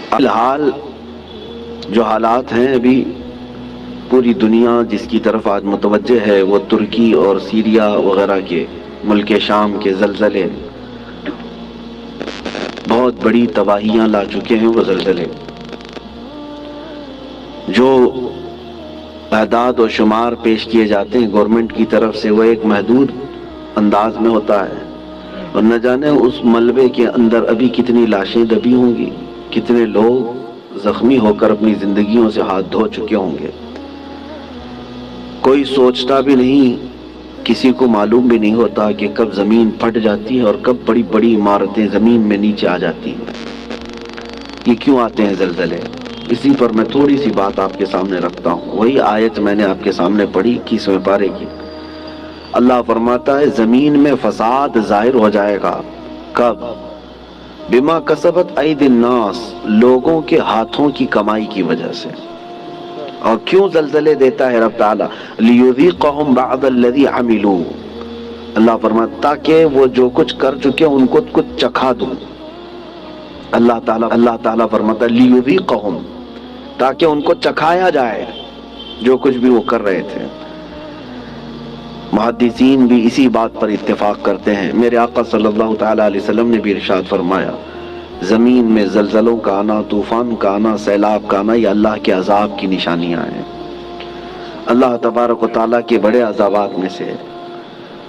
فی الحال جو حالات ہیں ابھی پوری دنیا جس کی طرف آج متوجہ ہے وہ ترکی اور سیریا وغیرہ کے ملک شام کے زلزلے بہت بڑی تباہیاں لا چکے ہیں وہ زلزلے. جو اعداد و شمار پیش کیے جاتے ہیں گورنمنٹ کی طرف سے وہ ایک محدود انداز میں ہوتا ہے، اور نہ جانے اس ملبے کے اندر ابھی کتنی لاشیں دبی ہوں گی، کتنے لوگ زخمی ہو کر اپنی زندگیوں سے ہاتھ دھو چکے ہوں گے. کوئی سوچتا بھی نہیں، کسی کو معلوم بھی نہیں ہوتا کہ کب زمین پھٹ جاتی ہے اور کب بڑی بڑی عمارتیں زمین میں نیچے آ جاتی ہیں. یہ کیوں آتے ہیں زلزلے؟ اسی پر میں تھوڑی سی بات آپ کے سامنے رکھتا ہوں. وہی آیت میں نے آپ کے سامنے پڑھی 21ویں پارے کی. اللہ فرماتا ہے زمین میں فساد ظاہر ہو جائے گا. کب؟ بما کسبت اید الناس، لوگوں کے ہاتھوں کی کمائی کی وجہ سے. اور کیوں زلزلے دیتا ہے رب تعالیٰ؟ لیذیقہم بعض الذی عملوا، اللہ فرماتا تاکہ وہ جو کچھ کر چکے ان کو کچھ چکھا دوں. اللہ تعالیٰ فرماتا ہے لیذیقہم، تاکہ ان کو چکھایا جائے جو کچھ بھی وہ کر رہے تھے. محدثین بھی اسی بات پر اتفاق کرتے ہیں. میرے آقا صلی اللہ تعالیٰ علیہ وسلم نے بھی ارشاد فرمایا زمین میں زلزلوں کا آنا، طوفان کا آنا، سیلاب کا آنا، یہ اللہ کے عذاب کی نشانیاں ہیں. اللہ تبارک و تعالیٰ کے بڑے عذابات میں سے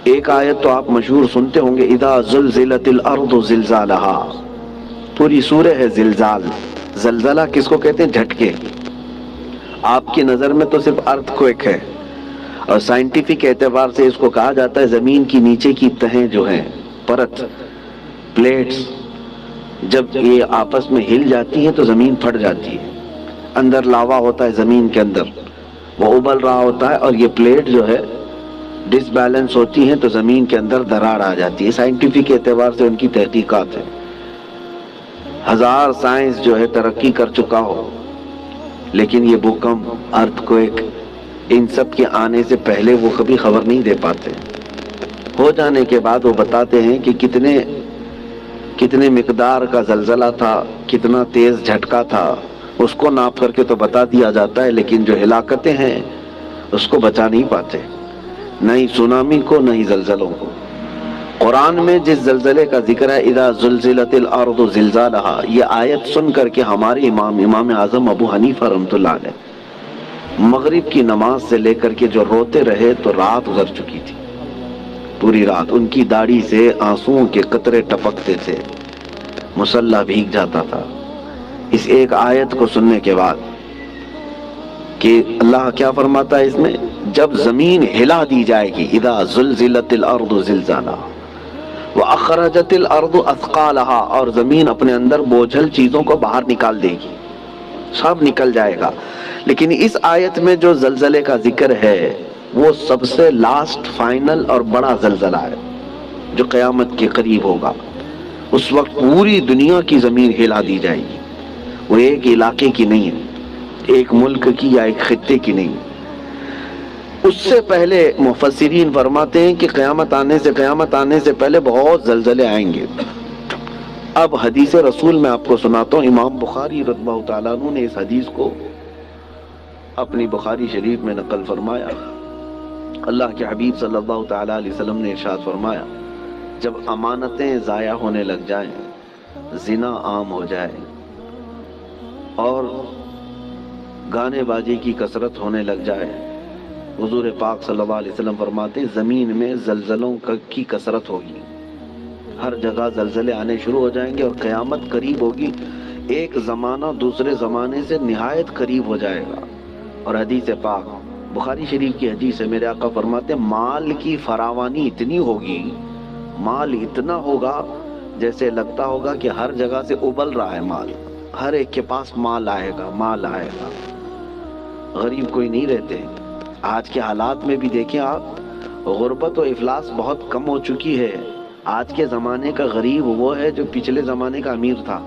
ایک آیت تو آپ مشہور سنتے ہوں گے، اذا زلزلت الارض زلزالہا. پوری سورہ ہے زلزال. زلزلہ کس کو کہتے ہیں؟ جھٹکے. آپ کی نظر میں تو صرف ارتھ کوئک ہے، اور سائنٹیفک اعتبار سے اس کو کہا جاتا ہے زمین کی نیچے کی تہیں جو ہیں، پرت، پلیٹس، جب یہ آپس میں ہل جاتی ہیں تو زمین پھٹ جاتی ہے. اندر لاوا ہوتا ہے زمین کے اندر، وہ ابل رہا ہوتا ہے، اور یہ پلیٹ جو ہے ڈس بیلنس ہوتی ہیں تو زمین کے اندر دراڑ آ جاتی ہے. سائنٹیفک اعتبار سے ان کی تحقیقات ہیں. ہزار سائنس جو ہے ترقی کر چکا ہو، لیکن یہ بھوکمپ، ارتھ کوئک، ان سب کے آنے سے پہلے وہ کبھی خبر نہیں دے پاتے. ہو جانے کے بعد وہ بتاتے ہیں کہ کتنے مقدار کا زلزلہ تھا، کتنا تیز جھٹکا تھا، اس کو ناپ کر کے تو بتا دیا جاتا ہے، لیکن جو ہلاکتیں ہیں اس کو بچا نہیں پاتے، نہ ہی سونامی کو نہ ہی زلزلوں کو. قرآن میں جس زلزلے کا ذکر ہے اذا زلزلت الارض زلزالہا، یہ آیت سن کر کے ہمارے امام اعظم ابو حنیفہ رحمۃ اللہ علیہ مغرب کی نماز سے لے کر کے جو روتے رہے تو رات گزر چکی تھی. پوری رات ان کی داڑھی سے آنسوؤں کے قطرے ٹپکتے تھے، مصلی بھیگ جاتا تھا اس ایک آیت کو سننے کے بعد. کہ اللہ کیا فرماتا ہے اس میں؟ جب زمین ہلا دی جائے گی، اذا زلزلت الارض زلزالہا واخرجت الارض اثقالہا، اور زمین اپنے اندر بوجھل چیزوں کو باہر نکال دے گی، سب نکل جائے گا. لیکن اس آیت میں جو زلزلے کا ذکر ہے وہ سب سے لاسٹ، فائنل اور بڑا زلزلہ ہے جو قیامت کے قریب ہوگا. اس وقت پوری دنیا کی زمین ہلا دی جائے گی، وہ ایک علاقے کی نہیں ہے، ایک ملک کی یا ایک خطے کی نہیں. اس سے پہلے مفسرین فرماتے ہیں کہ قیامت آنے سے پہلے بہت زلزلے آئیں گے. اب حدیث رسول میں آپ کو سناتا ہوں. امام بخاری رضی اللہ تعالیٰ عنہ نے اس حدیث کو اپنی بخاری شریف میں نقل فرمایا. اللہ کے حبیب صلی اللہ تعالیٰ علیہ وسلم نے ارشاد فرمایا جب امانتیں ضائع ہونے لگ جائیں، زنا عام ہو جائے اور گانے بازی کی کثرت ہونے لگ جائے، حضور پاک صلی اللہ علیہ وسلم فرماتے ہیں زمین میں زلزلوں کی کثرت ہوگی، ہر جگہ زلزلے آنے شروع ہو جائیں گے اور قیامت قریب ہوگی. ایک زمانہ دوسرے زمانے سے نہایت قریب ہو جائے گا. اور حدیث پاک بخاری شریف کی حدیث ہے، میرے آقا فرماتے ہیں مال کی فراوانی اتنی ہوگی، مال اتنا ہوگا جیسے لگتا ہوگا کہ ہر جگہ سے ابل رہا ہے مال، ہر ایک کے پاس مال آئے گا، مال آئے گا. غریب کوئی نہیں رہتے. آج کے حالات میں بھی دیکھیں آپ، غربت و افلاس بہت کم ہو چکی ہے. آج کے زمانے کا غریب وہ ہے جو پچھلے زمانے کا امیر تھا.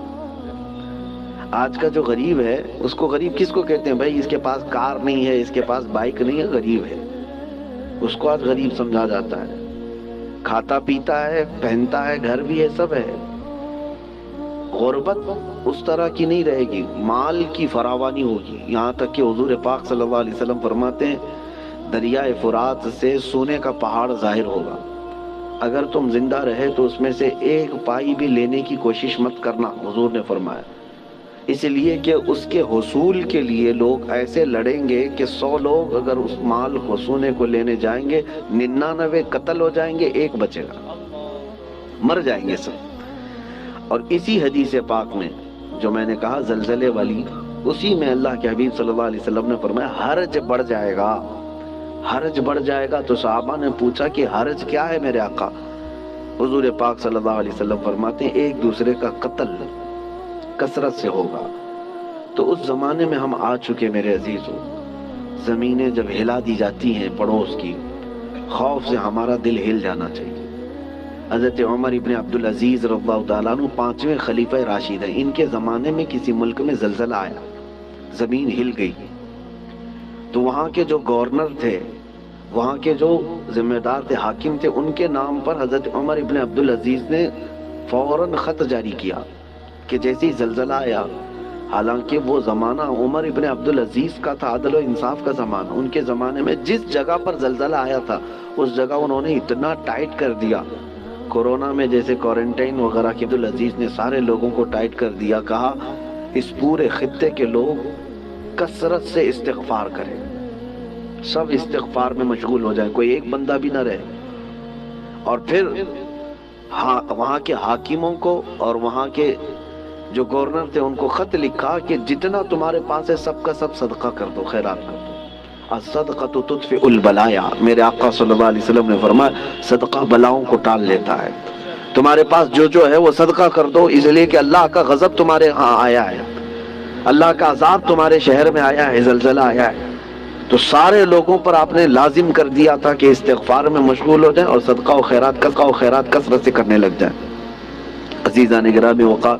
آج کا جو غریب ہے اس کو غریب کس کو کہتے ہیں؟ بھائی اس کے پاس کار نہیں ہے، اس کے پاس بائک نہیں ہے، غریب ہے. اس کو آج غریب سمجھا جاتا ہے. کھاتا پیتا ہے، پہنتا ہے، گھر بھی ہے، سب ہے. غربت اس طرح کی نہیں رہے گی، مال کی فراوانی ہوگی، یہاں تک کہ حضور پاک صلی اللہ علیہ وسلم فرماتے ہیں دریائے فرات سے سونے کا پہاڑ ظاہر ہوگا، اگر تم زندہ رہے تو اس میں سے ایک پائی بھی لینے کی کوشش مت کرنا، حضور نے فرمایا، اس لیے کہ اس کے حصول کے لیے لوگ ایسے لڑیں گے کہ 100 لوگ اگر اس مال کو سونے کو لینے جائیں گے 99 قتل ہو جائیں گے، ایک بچے گا، مر جائیں گے سب۔ اور اسی حدیث پاک میں جو میں نے کہا زلزلے والی، اسی میں اللہ کے حبیب صلی اللہ علیہ وسلم نے فرمایا حرج بڑھ جائے گا، حرج بڑھ جائے گا۔ تو صحابہ نے پوچھا کہ حرج کیا ہے میرے آقا؟ حضور پاک صلی اللہ علیہ وسلم فرماتے ہیں ایک دوسرے کا قتل کثرت سے ہوگا۔ تو اس زمانے میں ہم آ چکے میرے عزیزو، زمینیں جب ہلا دی جاتی ہیں پڑوس کی، خوف سے ہمارا دل ہل جانا چاہیے۔ حضرت عمر ابن عبدالعزیز رضی اللہ تعالیٰ عنہ 5ویں خلیفہ راشد ہیں، ان کے زمانے میں کسی ملک میں زلزلہ آیا، زمین ہل گئی، تو وہاں کے جو گورنر تھے، وہاں کے جو ذمہ دار تھے، حاکم تھے، ان کے نام پر حضرت عمر ابن عبدالعزیز نے فوراً خط جاری کیا کہ جیسے ہی زلزلہ آیا، حالانکہ وہ زمانہ عمر ابن عبدالعزیز کا تھا، عدل و انصاف کا زمانہ، ان کے زمانے میں جس جگہ پر زلزلہ آیا تھا اس جگہ انہوں نے اتنا ٹائٹ کر دیا، کورونا میں جیسے کوارنٹائن وغیرہ کے عبدالعزیز نے سارے لوگوں کو ٹائٹ کر دیا، کہا اس پورے خطے کے لوگ کثرت سے استغفار کریں، سب استغفار میں مشغول ہو جائیں، کوئی ایک بندہ بھی نہ رہے۔ اور پھر وہاں کے حاکموں کو اور وہاں کے جو گورنر تھے ان کو خط لکھا کہ جتنا تمہارے پاس ہے سب کا سب صدقہ کر دو، خیرات کر دو، الصدقۃ تطفئ البلایا، میرے آقا صلی اللہ علیہ وسلم نے فرمایا صدقہ بلاؤں کو ٹال لیتا ہے، تمہارے پاس جو ہے وہ صدقہ کر دو، اس لیے کہ اللہ کا غضب تمہارے ہاں آیا ہے، اللہ کا عذاب تمہارے شہر میں آیا ہے، زلزلہ آیا ہے۔ تو سارے لوگوں پر آپ نے لازم کر دیا تھا کہ استغفار میں مشغول ہو جائیں اور صدقہ و خیرات کثرت سے کرنے لگ جائیں۔ عزیزان گرامی وقار،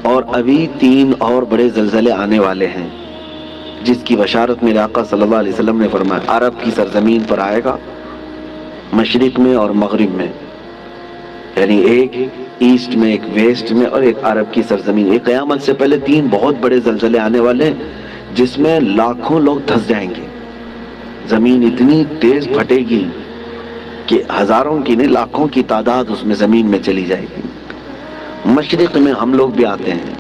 اور ابھی 3 اور بڑے زلزلے آنے والے ہیں جس کی بشارت میرے آقا صلی اللہ علیہ وسلم نے فرمایا عرب کی سرزمین پر آئے گا، مشرق میں اور مغرب میں، یعنی ایک ایسٹ میں، ایک ویسٹ میں، اور ایک عرب کی سرزمین۔ ایک قیامت سے پہلے 3 بہت بڑے زلزلے آنے والے ہیں جس میں لاکھوں لوگ دھنس جائیں گے، زمین اتنی تیز پھٹے گی کہ ہزاروں کی نہیں لاکھوں کی تعداد اس میں زمین میں چلی جائے گی۔ مشرق میں ہم لوگ بھی آتے ہیں،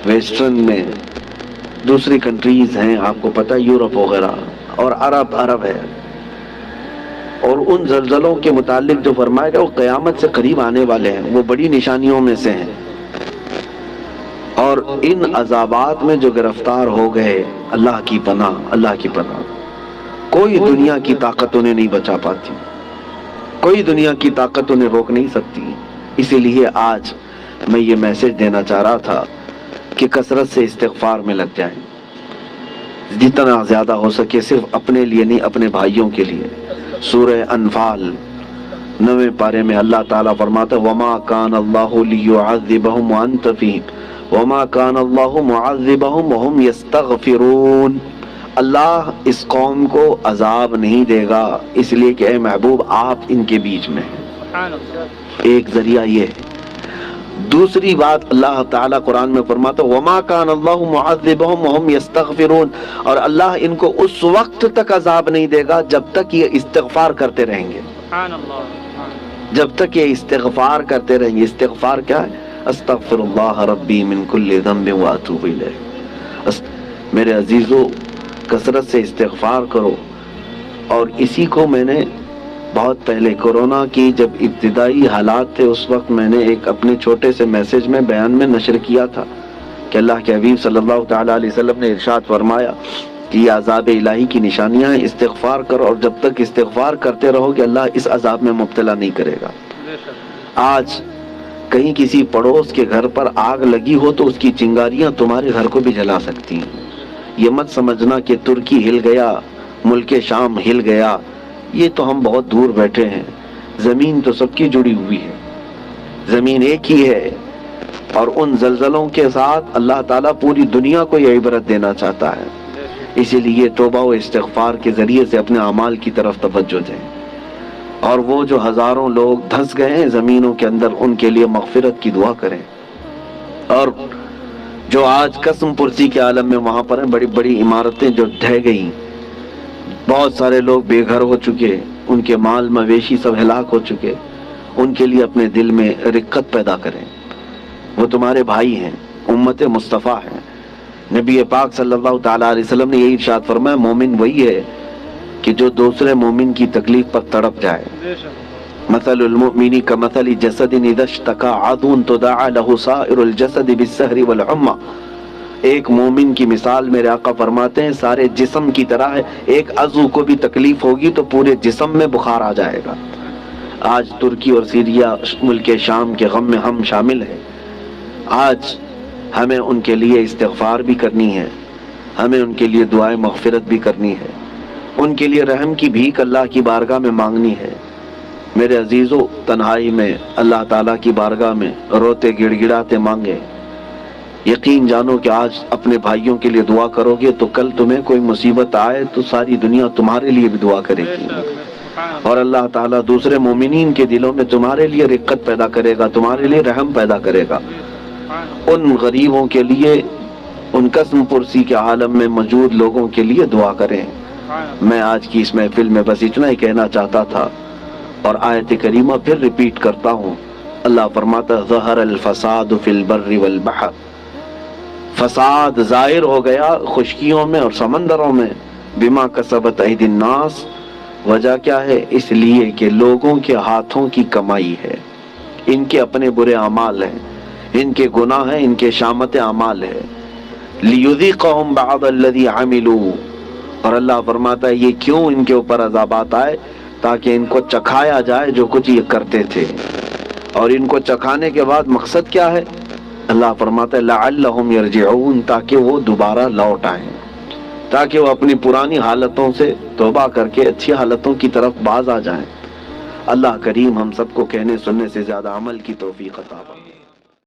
ویسٹرن میں دوسری کنٹریز ہیں، آپ کو پتہ یورپ وغیرہ، اور عرب ہے۔ اور ان زلزلوں کے متعلق جو فرمایا گیا وہ قیامت سے قریب آنے والے ہیں، وہ بڑی نشانیوں میں سے ہیں۔ اور ان عذابات میں جو گرفتار ہو گئے، اللہ کی پناہ، کوئی دنیا کی طاقت انہیں نہیں بچا پاتی، کوئی دنیا کی طاقت انہیں روک نہیں سکتی۔ اسی لیے آج میں یہ میسج دینا چاہ رہا تھا کہ کثرت سے استغفار میں لگ جائیں، جتنا زیادہ ہو سکے، صرف اپنے لیے نہیں، اپنے بھائیوں کے لیے۔ سورہ انفال 9 پارے میں اللہ تعالیٰ فرماتا ہے وَمَا كَانَ اللَّهُ لِيُعَذِّبَهُمْ وَأَنْتَ فِيهِمْ وَمَا كَانَ اللَّهُ مُعَذِّبَهُمْ وَهُمْ يَسْتَغْفِرُونَ۔ اللہ اس قوم کو عذاب نہیں دے گا اس لیے کہ اے محبوب آپ ان کے بیچ میں ہیں۔ ایک ذریعہ یہ ہے۔ دوسری بات اللہ تعالیٰ قرآن میں فرماتا ہے وَمَا كَانَ اللَّهُ مُعَذِّبَهُمْ وَهُمْ يَسْتَغْفِرُونَ، اور اللہ ان کو اس وقت تک عذاب نہیں دے گا جب تک یہ استغفار کرتے رہیں گے، جب تک یہ استغفار کرتے رہیں گے۔ استغفار کیا ہے؟ استغفر اللہ ربی من کل ذنب واتوب الیہ۔ میرے عزیزو، کثرت سے استغفار کرو۔ اور اسی کو میں نے بہت پہلے کورونا کی جب ابتدائی حالات تھے اس وقت میں نے ایک اپنے چھوٹے سے میسج میں بیان میں نشر کیا تھا کہ اللہ کے حبیب صلی اللہ تعالیٰ علیہ وسلم نے ارشاد فرمایا کہ یہ عذاب الہی کی نشانیاں ہیں، استغفار کرو، اور جب تک استغفار کرتے رہو کہ اللہ اس عذاب میں مبتلا نہیں کرے گا۔ آج کہیں کسی پڑوس کے گھر پر آگ لگی ہو تو اس کی چنگاریاں تمہارے گھر کو بھی جلا سکتی ہیں۔ یہ مت سمجھنا کہ ترکی ہل گیا، ملک شام ہل گیا، یہ تو ہم بہت دور بیٹھے ہیں، زمین تو سب کی جڑی ہوئی ہے، زمین ایک ہی ہے۔ اور ان زلزلوں کے ساتھ اللہ تعالیٰ پوری دنیا کو یہ عبرت دینا چاہتا ہے، اسی لیے توبہ و استغفار کے ذریعے سے اپنے اعمال کی طرف توجہ دیں۔ اور وہ جو ہزاروں لوگ دھنس گئے ہیں زمینوں کے اندر، ان کے لیے مغفرت کی دعا کریں۔ اور جو آج قسم پرسی کے عالم میں وہاں پر ہیں، بڑی بڑی عمارتیں جو ڈھہ گئی، بہت سارے لوگ بے گھر ہو چکے، ان کے مال مویشی سب ہلاک ہو چکے، ان کے لیے اپنے دل میں رقت پیدا کریں۔ وہ تمہارے بھائی ہیں، امت مصطفیٰ ہیں۔ نبی پاک صلی اللہ تعالیٰ علیہ وسلم نے یہی ارشاد فرمایا، مومن وہی ہے کہ جو دوسرے مومن کی تکلیف پر تڑپ جائے۔ مثل المؤمن کمثل جسد اذا اشتكى عضو تداعى له سائر الجسد بالسهر والحمى۔ ایک مومن کی مثال میرے آقا فرماتے ہیں سارے جسم کی طرح ہے، ایک عضو کو بھی تکلیف ہوگی تو پورے جسم میں بخار آ جائے گا۔ آج ترکی اور سیریا ملک شام کے غم میں ہم شامل ہیں۔ آج ہمیں ان کے لیے استغفار بھی کرنی ہے، ہمیں ان کے لیے دعائیں مغفرت بھی کرنی ہے، ان کے لیے رحم کی بھیک اللہ کی بارگاہ میں مانگنی ہے۔ میرے عزیزو، تنہائی میں اللہ تعالیٰ کی بارگاہ میں روتے گڑ گڑاتے مانگے، یقین جانو کہ آج اپنے بھائیوں کے لیے دعا کرو گے تو کل تمہیں کوئی مصیبت آئے تو ساری دنیا تمہارے لیے بھی دعا کرے گی، اور اللہ تعالیٰ دوسرے مومنین کے دلوں میں تمہارے لیے رقت پیدا کرے گا، تمہارے لیے رحم پیدا کرے گا۔ ان غریبوں کے لیے، ان قسم پرسی کے عالم میں موجود لوگوں کے لیے دعا کریں۔ میں آج کی اس محفل میں بس اتنا ہی کہنا چاہتا تھا، اور آیت کریمہ پھر ریپیٹ کرتا ہوں۔ اللہ فرماتا ہے ظہر الفساد فی البر والبحر، فساد ظاہر ہو گیا خشکیوں میں اور سمندروں میں، بما کسبت ایدی الناس، وجہ کیا ہے؟ اس لیے کہ لوگوں کے ہاتھوں کی کمائی ہے، ان کے اپنے برے اعمال ہیں، ان کے گناہ ہیں، ان کے شامت اعمال ہے۔ لیذیقہم بعض الذی عملوا، اور اللہ فرماتا ہے یہ کیوں ان کے اوپر عذابات آئے؟ تاکہ ان کو چکھایا جائے جو کچھ یہ کرتے تھے، اور ان کو چکھانے کے بعد مقصد کیا ہے؟ اللہ فرماتا ہے لعلہم یرجعون، تاکہ وہ دوبارہ لوٹ آئیں، تاکہ وہ اپنی پرانی حالتوں سے توبہ کر کے اچھی حالتوں کی طرف باز آ جائیں۔ اللہ کریم ہم سب کو کہنے سننے سے زیادہ عمل کی توفیق عطا فرمائے۔